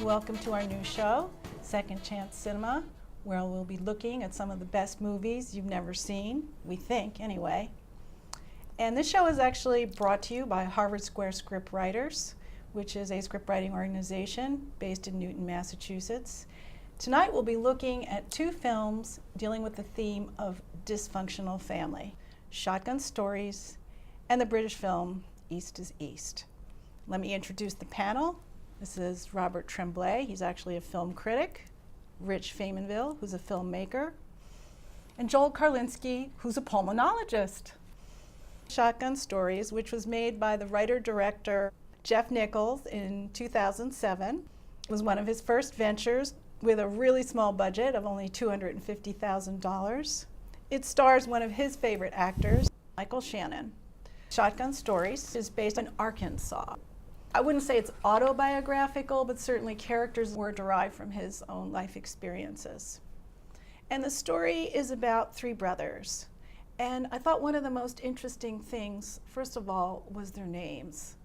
Welcome to our new show, Second Chance Cinema, where we'll be looking at some of the best movies you've never seen, we think anyway. And this show is actually brought to you by Harvard Square Script Writers, which is a scriptwriting organization based in Newton, Massachusetts. Tonight we'll be looking at two films dealing with the theme of dysfunctional family, Shotgun Stories and the British film East is East. Let me introduce the panel. This is Robert Tremblay, he's actually a film critic, Rich Famenville, who's a filmmaker, and Joel Karlinski, who's a pulmonologist. Shotgun Stories, which was made by the writer-director Jeff Nichols in 2007, was one of his first ventures with a really small budget of only $250,000. It stars one of his favorite actors, Michael Shannon. Shotgun Stories is based in Arkansas. I wouldn't say it's autobiographical, but certainly characters were derived from his own life experiences. And the story is about three brothers. And I thought one of the most interesting things, first of all, was their names.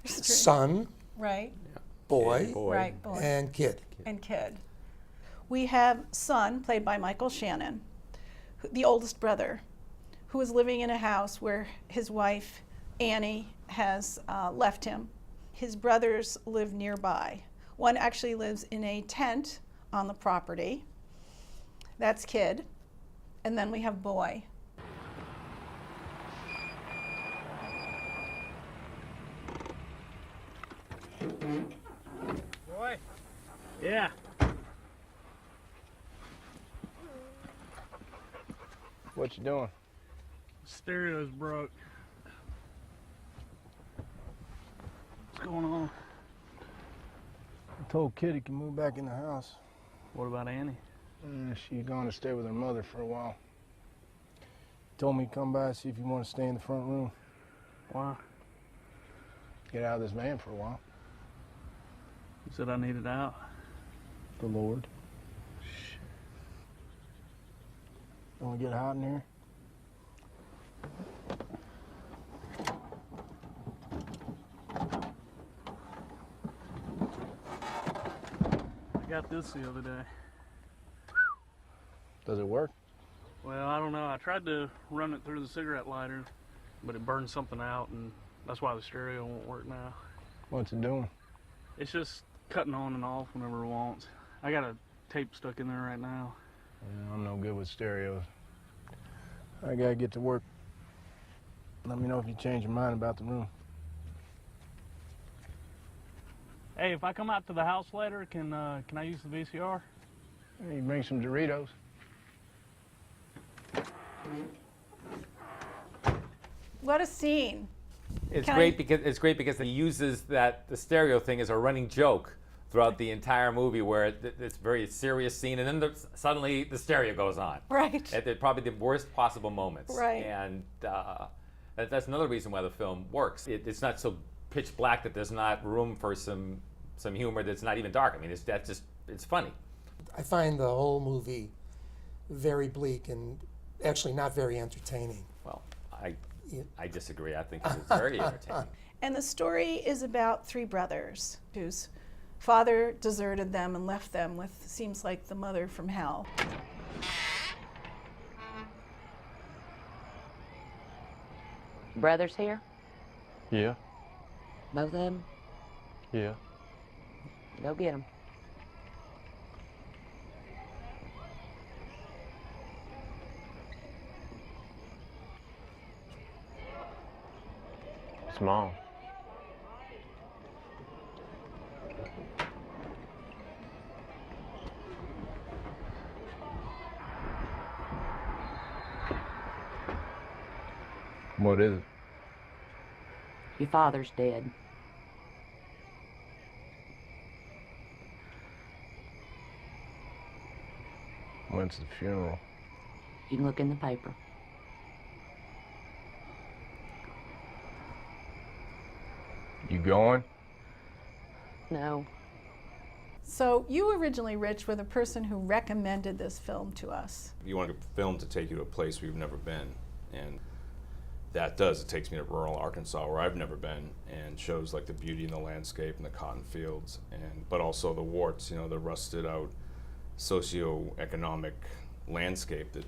Son, right? boy, Right, boy. and kid. And kid. We have Son, played by Michael Shannon, the oldest brother, who is living in a house where his wife, Annie, has left him. His brothers live nearby. One actually lives in a tent on the property. That's kid. And then we have boy. Boy. Yeah. What you doing? Stereo's broke. What's going on? I told Kid he can move back in the house. What about Annie? She's going to stay with her mother for a while. Told me to come by and see if you want to stay in the front room. Why? Get out of this van for a while. You said I needed out. The Lord. Don't get hot in here? I got this the other day. Does it work? Well, I don't know. I tried to run it through the cigarette lighter, but it burned something out, and that's why the stereo won't work now. What's it doing? It's just cutting on and off whenever it wants. I got a tape stuck in there right now. Yeah, I'm no good with stereos. I gotta get to work. Let me know if you change your mind about the room. Hey, if I come out to the house later, can I use the VCR? Hey, bring some Doritos. What a scene. It's great because he uses the stereo thing as a running joke throughout the entire movie, where it's a very serious scene, and then suddenly the stereo goes on. Right. At probably the worst possible moments. Right. And that's another reason why the film works. It's not so pitch black that there's not room for some humor that's not even dark. I mean, it's funny. I find the whole movie very bleak and actually not very entertaining. Well, I disagree. I think it's very entertaining. And the story is about three brothers whose father deserted them and left them with, seems like, the mother from hell. Brothers here? Yeah. Both of them? Yeah. Go get them. Small. What is it? Your father's dead. When's the funeral? You can look in the paper. You going? No. So you originally, Rich, were the person who recommended this film to us. You want a film to take you to a place where you've never been, and that does. It takes me to rural Arkansas where I've never been, and shows like the beauty in the landscape and the cotton fields, but also the warts, the rusted out socioeconomic landscape that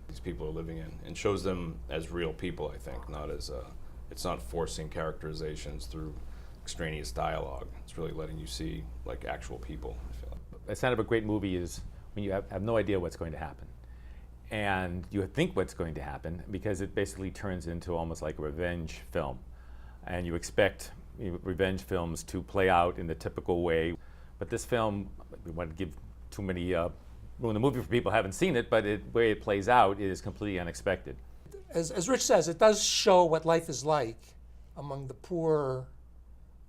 these people are living in, and shows them as real people, I think, not as it's not forcing characterizations through extraneous dialogue. It's really letting you see like actual people, I feel like. A sign of a great movie is when you have no idea what's going to happen. And you think what's going to happen because it basically turns into almost like a revenge film. And you expect revenge films to play out in the typical way. But this film, we want to give too many, ruin the movie for people who haven't seen it, but the way it plays out is completely unexpected. As Rich says, it does show what life is like among the poor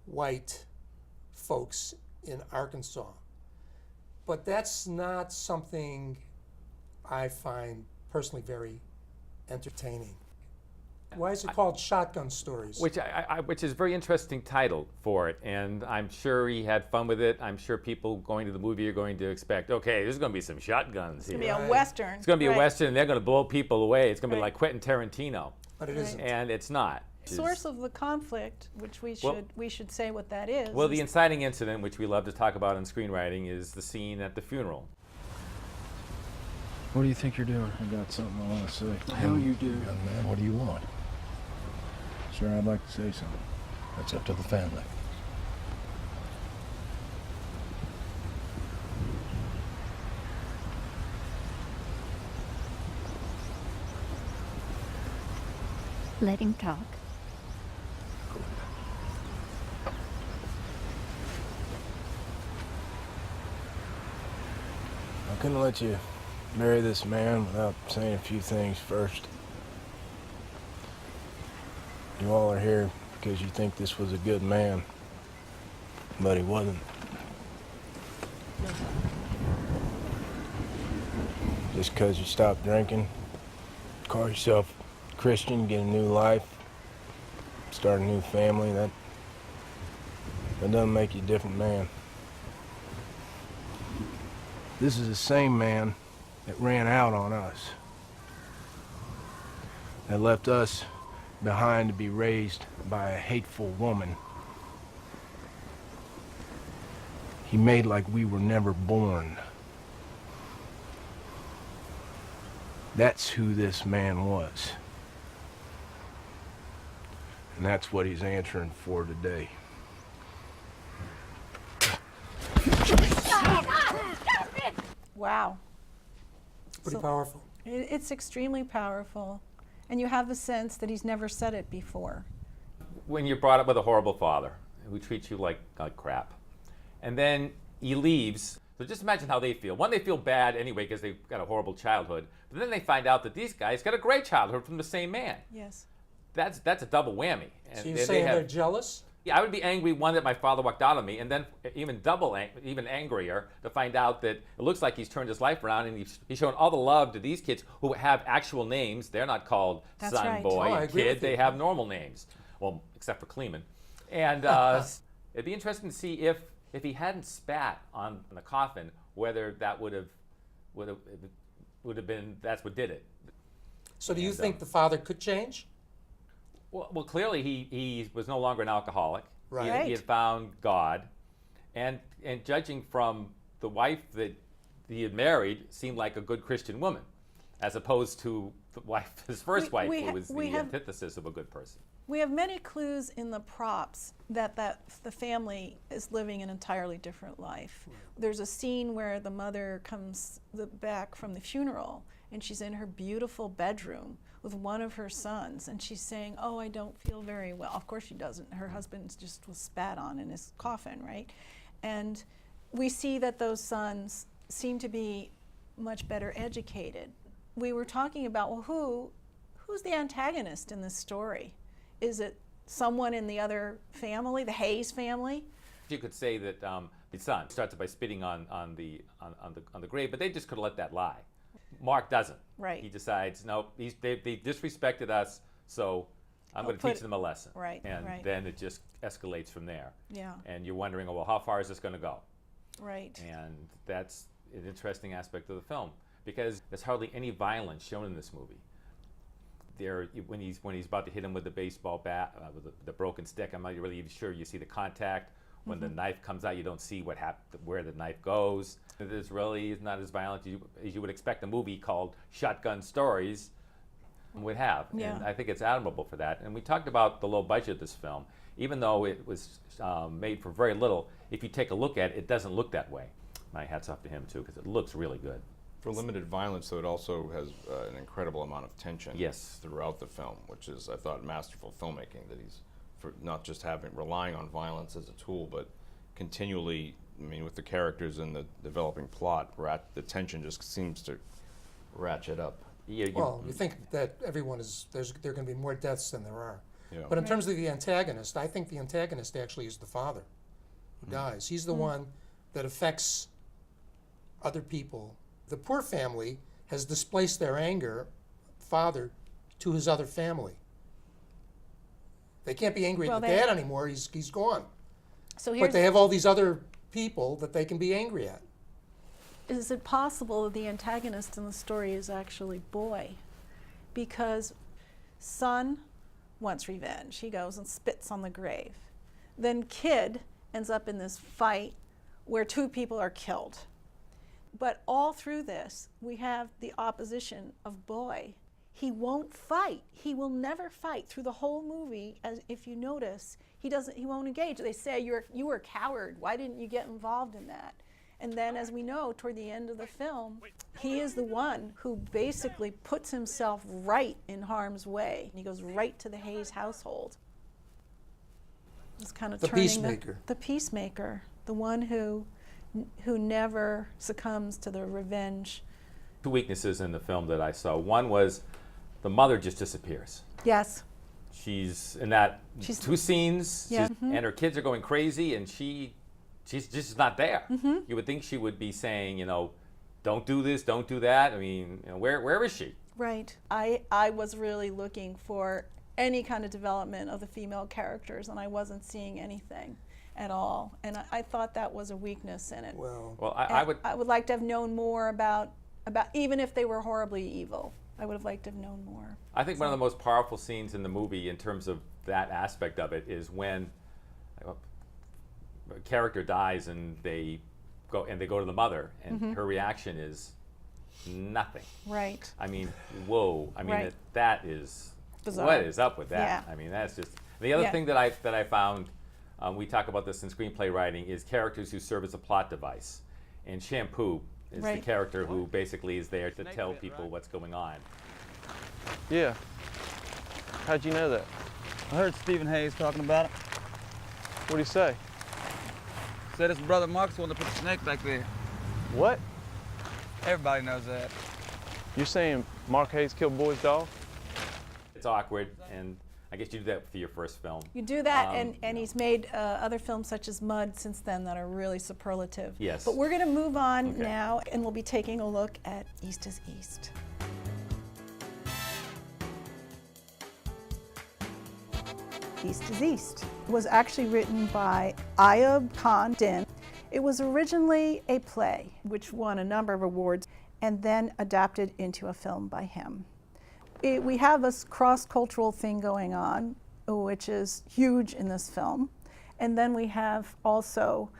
white folks in Arkansas. But that's not something I find personally very entertaining. Why is it called Shotgun Stories? Which is a very interesting title for it, and I'm sure he had fun with it. I'm sure people going to the movie are going to expect, okay, there's going to be some shotguns here. It's going to be a Western. It's going to be right. a Western, and they're going to blow people away. It's going to be Right. like Quentin Tarantino. But it isn't. And it's not. Source of the conflict, which we should say what that is. Well, the inciting incident, which we love to talk about in screenwriting, is the scene at the funeral. What do you think you're doing? I got something I want to say. The hell you do? Young man, what do you want? Sure, I'd like to say something. That's up to the family. Let him talk. I couldn't let you marry this man without saying a few things first. You all are here because you think this was a good man, but he wasn't. Just because you stopped drinking, call yourself Christian, get a new life, start a new family, that doesn't make you a different man. This is the same man that ran out on us, that left us behind to be raised by a hateful woman. He made like we were never born. That's who this man was. And that's what he's answering for today. Wow. Pretty powerful. It's extremely powerful. And you have the sense that he's never said it before. When you're brought up with a horrible father who treats you like crap, and then he leaves, so just imagine how they feel. One, they feel bad anyway because they've got a horrible childhood, but then they find out that these guys got a great childhood from the same man. Yes. That's a double whammy. And So you're saying they're jealous? Yeah, I would be angry, one, that my father walked out on me, and then even even angrier to find out that it looks like he's turned his life around and he's shown all the love to these kids who have actual names. They're not called That's son, right. boy, Oh, I and agree kid. with you. They have normal names. Well, except for Kleeman. And it'd be interesting to see if he hadn't spat on the coffin, whether that would have been, that's what did it. So do you think the father could change? Well, clearly he was no longer an alcoholic. Right. He had found God, and judging from the wife that he had married, seemed like a good Christian woman, as opposed to the wife, his first wife, who was the antithesis of a good person. We have many clues in the props that the family is living an entirely different life. Right. There's a scene where the mother comes back from the funeral, and she's in her beautiful bedroom with one of her sons, and she's saying, "Oh, I don't feel very well." Of course she doesn't. Her husband just was spat on in his coffin, right? And we see that those sons seem to be much better educated. We were talking about, well, who's the antagonist in this story? Is it someone in the other family, the Hayes family? You could say that the son starts by spitting on the grave, but they just could have let that lie. Mark doesn't. Right. He decides, no, they disrespected us, so I'm going to teach them a lesson. Right. And right. then it just escalates from there. Yeah. And you're wondering, well, how far is this going to go? Right. And that's an interesting aspect of the film, because there's hardly any violence shown in this movie. when he's about to hit him with the baseball bat, with the broken stick, I'm not really even sure you see the contact. When the knife comes out, you don't see where the knife goes. It's really not as violent as you would expect a movie called Shotgun Stories would have. Yeah. And I think it's admirable for that. And we talked about the low budget of this film. Even though it was made for very little, if you take a look at it, it doesn't look that way. My hat's off to him, too, because it looks really good. For limited violence, though, it also has an incredible amount of tension Yes. throughout the film, which is, I thought, masterful filmmaking, that he's for not just relying on violence as a tool, but continually, I mean, with the characters and the developing plot, the tension just seems to ratchet up. Well, you think that there are going to be more deaths than there are. Yeah. But in terms of the antagonist, I think the antagonist actually is the father who dies. He's the one that affects other people. The poor family has displaced their anger, father, to his other family. They can't be angry at the dad anymore. He's gone. So But they have all these other people that they can be angry at. is it possible that the antagonist in the story is actually boy? Because son wants revenge. He goes and spits on the grave. Then kid ends up in this fight where two people are killed. But all through this, we have the opposition of boy. He won't fight. He will never fight through the whole movie. As if you notice, he won't engage. They say you were a coward. Why didn't you get involved in that? And then, as we know, toward the end of the film, he is the one who basically puts himself right in harm's way. He goes right to the Hayes household. It's kind of The turning peacemaker. the peacemaker, the one who never succumbs to the revenge. Two weaknesses in the film that I saw. One was the mother just disappears. Yes. She's in that two scenes, Yeah. and her kids are going crazy, and she's just not there. You would think she would be saying, don't do this, don't do that. I mean, where is she? Right. I was really looking for any kind of development of the female characters, and I wasn't seeing anything at all. And I thought that was a weakness in it. Well, I would like to have known more about even if they were horribly evil. I would have liked to have known more. I think one of the most powerful scenes in the movie in terms of that aspect of it is when a character dies and they go to the mother, and her reaction is nothing. Right. I mean, whoa. I mean, Right. that is Bizarre. what is up with that? Yeah. I mean, that's just the other thing that I found. We talk about this in screenplay writing is characters who serve as a plot device, and Shampoo is the Right. character who basally is there to tell people what's going on. Yeah. How'd you know that? I heard Stephen Hayes talking about it. What'd he say? Said his brother Mark's the one that put the snake back there. What? Everybody knows that. You're saying Mark Hayes killed Boy's dog? It's awkward, and I guess you do that for your first film. You do that, and he's made other films such as Mud since then that are really superlative. Yes. But we're going to move on Okay. now, and we'll be taking a look at East is East. East is East was actually written by Ayub Khan Din. It was originally a play, which won a number of awards, and then adapted into a film by him. We have this cross-cultural thing going on, which is huge in this film. And then we have also,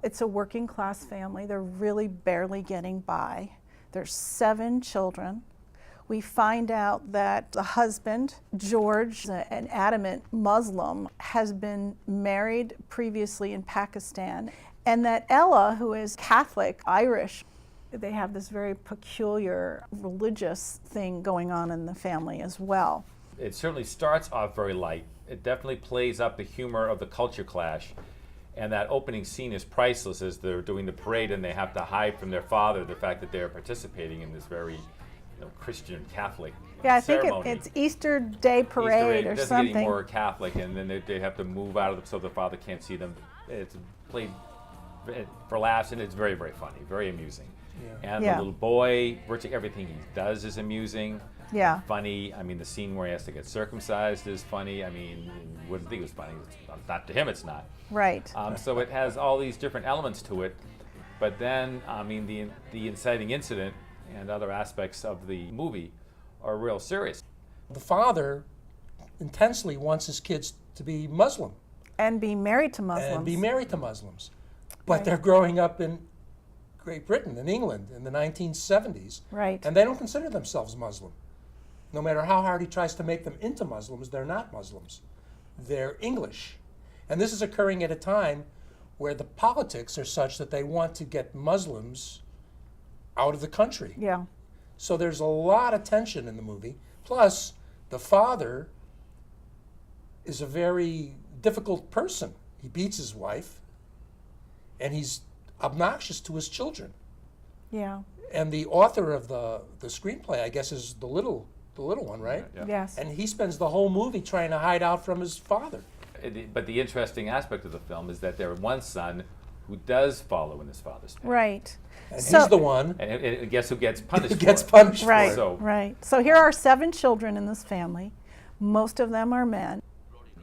it's a working class family. They're really barely getting by. There's 7 children. We find out that the husband, George, an adamant Muslim, has been married previously in Pakistan, and that Ella, who is Catholic, Irish, they have this very peculiar religious thing going on in the family as well. It certainly starts off very light. It definitely plays up the humor of the culture clash. And that opening scene is priceless as they're doing the parade and they have to hide from their father the fact that they're participating in this very Christian Catholic Yeah, I think ceremony. it's Easter Day parade Easter egg or doesn't something. get any more Catholic, and then they have to move out of it so the father can't see them. It's played for laughs, and it's very, very funny, very amusing. And Yeah. the little boy, virtually everything he does is amusing. Yeah. Funny. I mean, the scene where he has to get circumcised is funny. I mean, you wouldn't think it was funny. Not to him, it's not. Right. So it has all these different elements to it. But then, I mean, the inciting incident and other aspects of the movie are real serious. The father intensely wants his kids to be Muslim And be married to Muslims. and be married to Muslims. But they're growing up in Great Britain and England in the 1970s. Right. And they don't consider themselves Muslim. No matter how hard he tries to make them into Muslims, they're not Muslims. They're English. And this is occurring at a time where the politics are such that they want to get Muslims out of the country. Yeah. So there's a lot of tension in the movie. Plus, the father is a very difficult person. He beats his wife, and he's obnoxious to his children. Yeah. And the author of the screenplay, I guess, is the little one, right? Yeah. Yes. And he spends the whole movie trying to hide out from his father. But the interesting aspect of the film is that there is one son who does follow in his father's path. Right. And So- he's the one And guess who gets punished who gets for it? punished Right. for it. So- Right. So here are 7 children in this family. Most of them are men.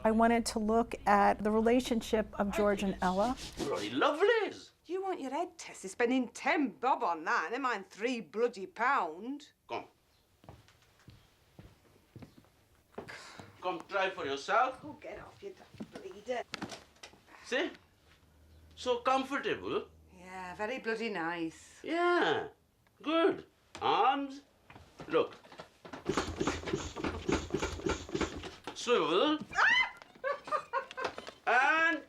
I wanted to look at the relationship of George and Ella. Bloody lovelies. You want your head tested, spending 10 bob on that, never mind £3 bloody pound. Come. Come try for yourself. Oh, get off, you bleeder. See? So comfortable. Yeah, very bloody nice. Yeah. Good. Arms. Look. Swivel. And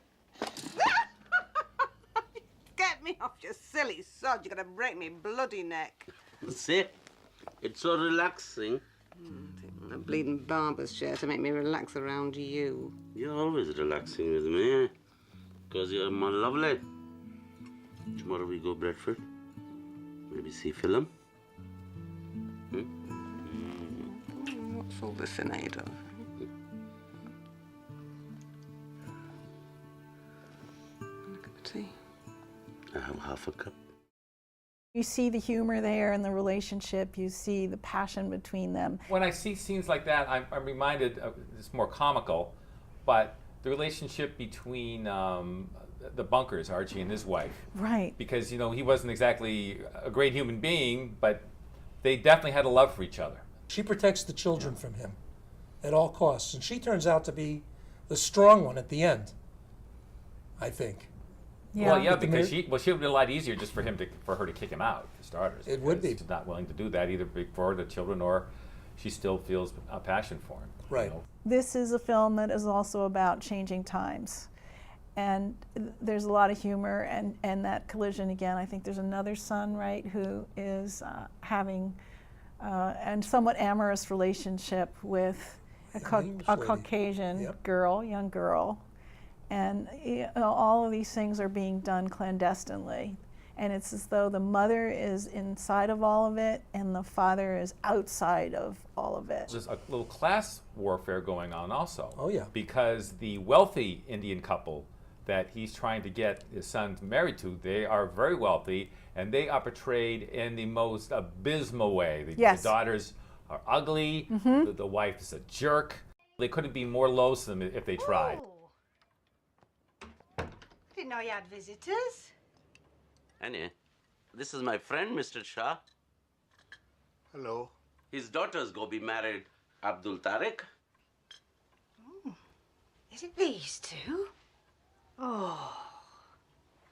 Get me off, you silly sod. You're going to break me bloody neck. see? It's so relaxing. A bleeding barber's chair to make me relax around you. You're always relaxing with me. Because you're more lovely. Tomorrow we go Bradford. Maybe see film. What's all this in aid of? A cup of tea. I have half a cup. You see the humor there and the relationship. You see the passion between them. When I see scenes like that, I'm reminded of, it's more comical, but the relationship between the bunkers, Archie and his wife. Right. Because, you know, he wasn't exactly a great human being, but they definitely had a love for each other. She protects the children from him at all costs. And she turns out to be the strong one at the end, I think. Yeah. Well, yeah, With the because mir- she would be a lot easier just for her to kick him out, for starters. It would because be. She's not willing to do that either for the children, or she still feels a passion for him. you Right. know. This is a film that is also about changing times. And there's a lot of humor and that collision again. I think there's another son, right, who is having a somewhat amorous relationship with a English lady. Caucasian Yep. girl, young girl. And all of these things are being done clandestinely. And it's as though the mother is inside of all of it and the father is outside of all of it. There's a little class warfare going on also. Oh, yeah. Because the wealthy Indian couple that he's trying to get his son married to, they are very wealthy, and they are portrayed in the most abysmal way. Yes. The daughters are ugly, the wife is a jerk. They couldn't be more loathsome if they tried. Didn't know you had visitors. Annie, this is my friend, Mr. Shah. Hello. His daughters go be married Abdul Tariq. Is it these two? Oh,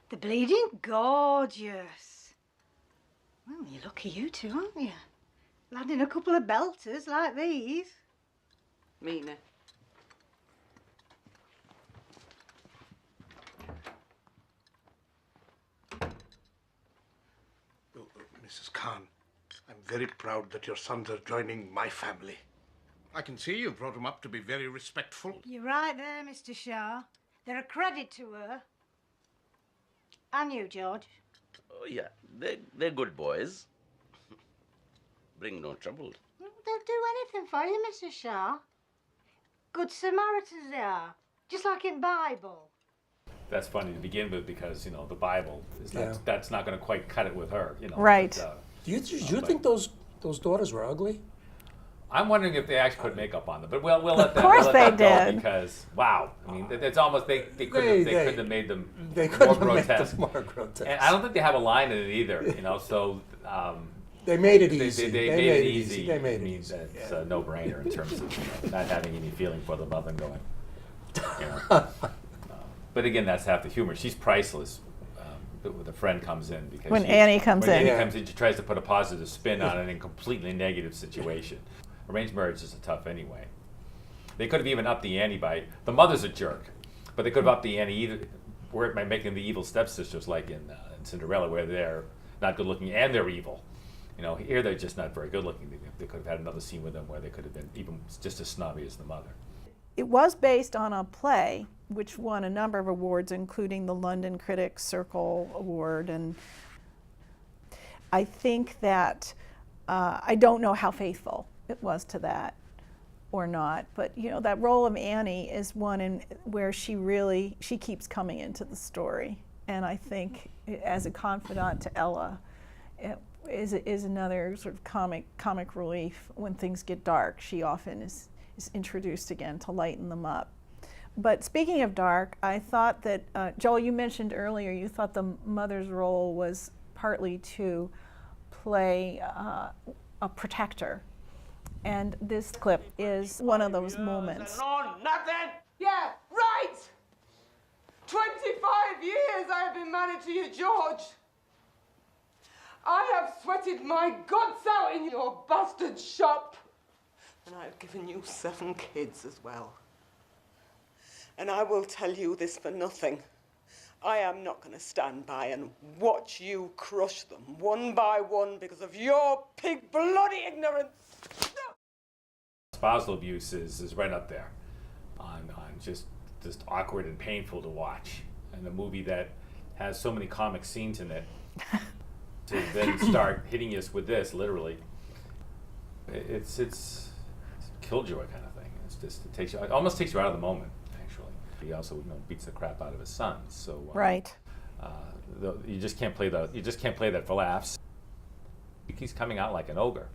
they're bleeding gorgeous. Well, you're lucky you two, aren't you? Landing a couple of belters like these. Mina. Mrs. Khan, I'm very proud that your sons are joining my family. I can see you've brought them up to be very respectful. You're right there, Mr. Shah. They're a credit to her. And you, George. Oh, yeah, they're good boys. Bring no trouble. They'll do anything for you, Mr. Shah. Good Samaritans they are, just like in Bible. That's funny to begin with because, you know, the Bible is Yeah. that's not going to quite cut it with her, you know. Right. But, Do you think those daughters were ugly? I'm wondering if they actually put makeup on them, but we'll let that. course we'll let they that go did. Because wow, I mean, it's almost they couldn't have made them They more couldn't have made grotesque. them more grotesque. And I don't think they have a line in it either, you know. So They made it They easy. made it easy. They made it means easy. that it's a no-brainer in terms of not having any feeling for the mother and going, you know. But again, that's half the humor. She's priceless. When the friend comes in, because When Annie comes when in. Annie comes in, she tries to put a positive spin on it in a completely negative situation. Arranged marriage is tough anyway. They could have even upped the ante by, the mother's a jerk, but they could have upped the ante either by making the evil stepsisters like in Cinderella, where they're not good looking and they're evil. You know, here they're just not very good looking. They could have had another scene with them where they could have been even just as snobby as the mother. It was based on a play which won a number of awards, including the London Critics Circle Award. And I think that, I don't know how faithful it was to that or not, but you know, that role of Annie is one where she keeps coming into the story. And I think as a confidant to Ella, it is another sort of comic relief when things get dark. She often is introduced again to lighten them up. But speaking of dark, I thought that, Joel, you mentioned earlier, you thought the mother's role was partly to play a protector. And this clip is one of those moments. No, nothing! Yeah, right! 25 years I have been married to you, George. I have sweated my guts out in your bastard shop. And I've given you 7 kids as well. And I will tell you this for nothing. I am not going to stand by and watch you crush them one by one because of your pig bloody ignorance. Spousal abuse is right up there on just awkward and painful to watch. And a movie that has so many comic scenes in it, to then start hitting us with this, literally, it's killjoy kind of thing. It's just, it almost takes you out of the moment. He also, beats the crap out of his sons. So right. You just can't play that for laughs. He's coming out like an ogre,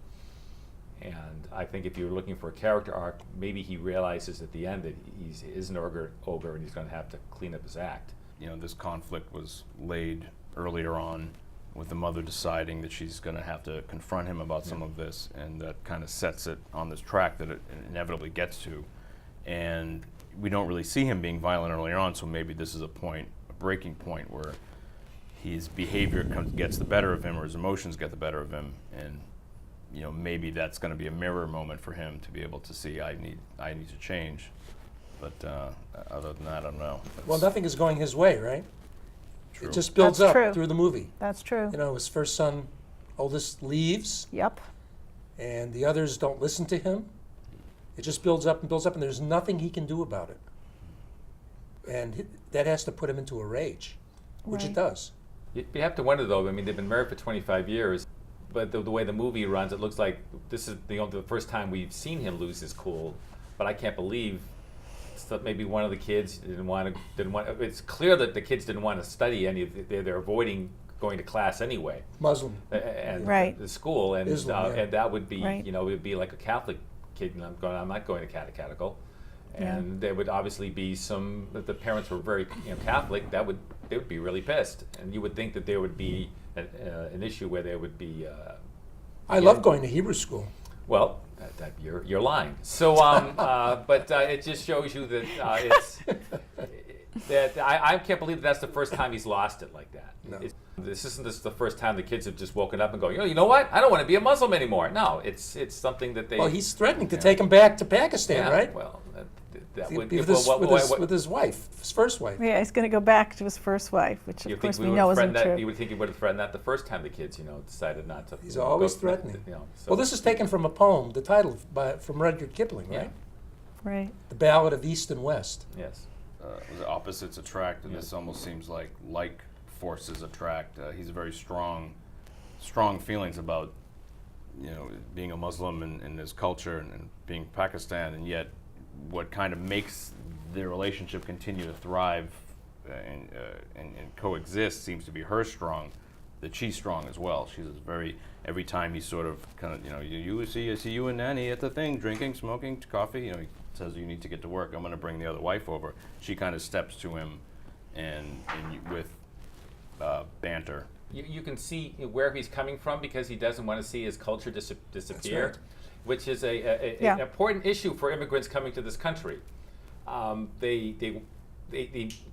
and I think if you're looking for a character arc, maybe he realizes at the end that he is an ogre, and he's going to have to clean up his act. You know, this conflict was laid earlier on, with the mother deciding that she's going to have to confront him about some of this, and that kind of sets it on this track that it inevitably gets to, and we don't really see him being violent earlier on, so maybe this is a breaking point where his behavior gets the better of him, or his emotions get the better of him, and maybe that's going to be a mirror moment for him to be able to see I need to change. But other than that, I don't know. Well, nothing is going his way, right? True. It just builds That's up true. through the movie. That's true. His first son, oldest, leaves. Yep. And the others don't listen to him. It just builds up, and there's nothing he can do about it. And that has to put him into a rage, which it does. You have to wonder, though, they've been married for 25 years, but the way the movie runs, it looks like this is the first time we've seen him lose his cool, but I can't believe that maybe one of the kids didn't want. It's clear that the kids didn't want to study any of they're avoiding going to class anyway. Muslim. And right. The school, and Islam, and that would be, right. it would be like a Catholic kid, and I'm not going to catechetical. And Yeah. there would obviously be some, if the parents were very Catholic, they would be really pissed. And you would think that there would be an issue where there would be. I love going to Hebrew school. Well, you're lying. So, but it just shows you that it's that I can't believe that's the first time he's lost it like that. No. This isn't the first time the kids have just woken up and go, you know what? I don't want to be a Muslim anymore. No, it's something that they. Well, he's threatening to take him back to Pakistan, right? Well, that would with his wife, his first wife. Yeah, he's going to go back to his first wife, which of course we know isn't true. You would think he would have threatened that the first time the kids, decided not to. He's always threatening. So. Well, this is taken from a poem, the title from Rudyard Kipling, right? Right. The Ballad of East and West. Yes. The opposites attract, and this almost seems like forces attract. He's very strong feelings about, being a Muslim and his culture and being Pakistan, and yet what kind of makes their relationship continue to thrive and coexist seems to be her strong, that she's strong as well. She's every time he sort of kind of, I see you and Nanny at the thing, drinking, smoking, coffee, he says you need to get to work, I'm going to bring the other wife over. She kind of steps to him and with banter you can see where he's coming from because he doesn't want to see his culture disappear, right. which is an important issue for immigrants coming to this country. They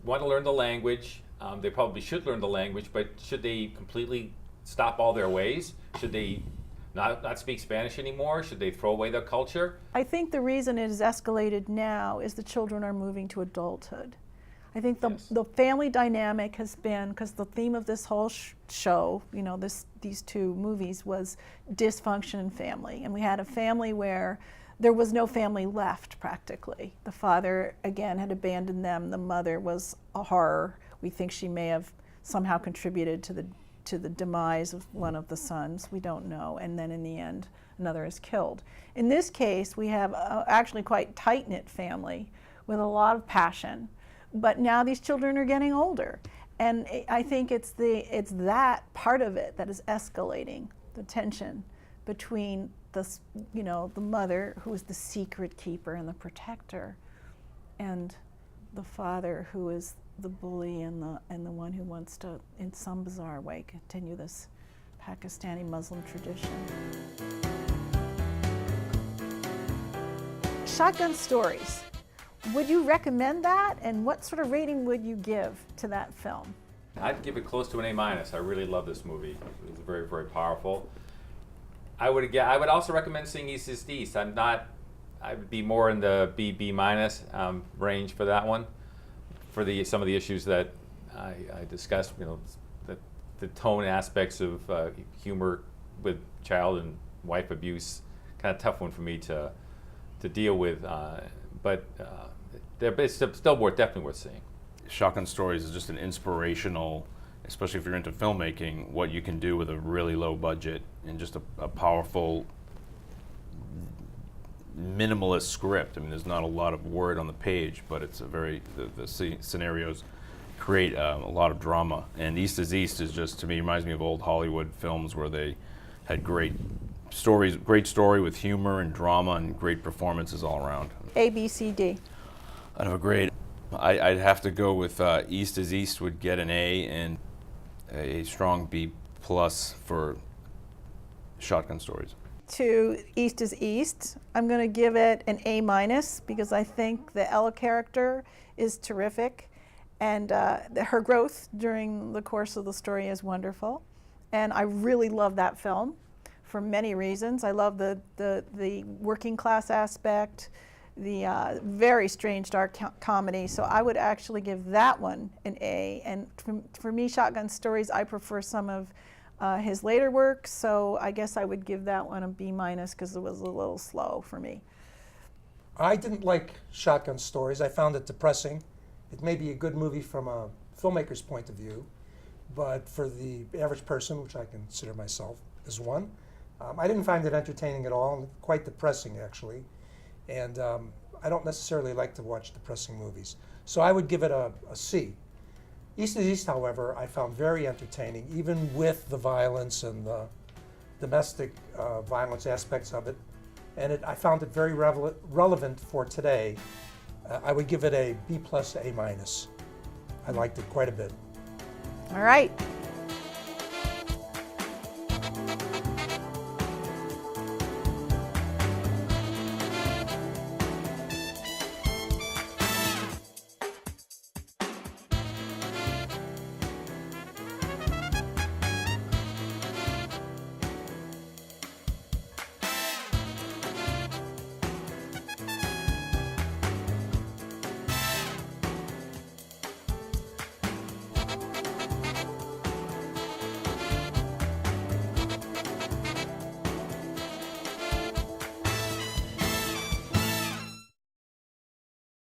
want to learn the language. They probably should learn the language, but should they completely stop all their ways? Should they not speak Spanish anymore? Should they throw away their culture? I think the reason it has escalated now is the children are moving to adulthood. I think the family dynamic has been, because the theme of this whole show, you know, these two movies was dysfunction in family. And we had a family where there was no family left practically. The father, again, had abandoned them. The mother was a horror. We think she may have somehow contributed to the demise of one of the sons. We don't know. And then in the end, another is killed. In this case, we have actually quite tight-knit family with a lot of passion. But now these children are getting older. And I think it's that part of it that is escalating the tension between the mother, who is the secret keeper and the protector, and the father, who is the bully and the one who wants to, in some bizarre way, continue this Pakistani Muslim tradition. Shotgun Stories. Would you recommend that, and what sort of rating would you give to that film? I'd give it close to an A-. I really love this movie. It was very, very powerful. I would also recommend seeing East is East. I would be more in the B- range for that one, for some of the issues that I discussed. You know, the tone aspects of humor with child and wife abuse, kind of tough one for me to deal with. But it's still definitely worth seeing. Shotgun Stories is just an inspirational, especially if you're into filmmaking, what you can do with a really low budget and just a powerful, minimalist script. I mean, there's not a lot of word on the page, but it's the scenarios create a lot of drama. And East is East is just, to me, reminds me of old Hollywood films where they had great stories, great story with humor and drama and great performances all around. A, B, C, D. Out of a grade, I'd have to go with East is East would get an A, and a strong B+ for Shotgun Stories. To East is East, I'm going to give it an A- because I think the Ella character is terrific, and her growth during the course of the story is wonderful. And I really love that film for many reasons. I love the working class aspect, the very strange dark comedy. So I would actually give that one an A. And for me, Shotgun Stories, I prefer some of his later work, so I guess I would give that one a B- because it was a little slow for me. I didn't like Shotgun Stories. I found it depressing. It may be a good movie from a filmmaker's point of view, but for the average person, which I consider myself as one, I didn't find it entertaining at all, quite depressing actually. And I don't necessarily like to watch depressing movies. So I would give it a C. East is East, however, I found very entertaining, even with the violence and the domestic violence aspects of it. And I found it very relevant for today. I would give it a B+, A-. I liked it quite a bit. All right.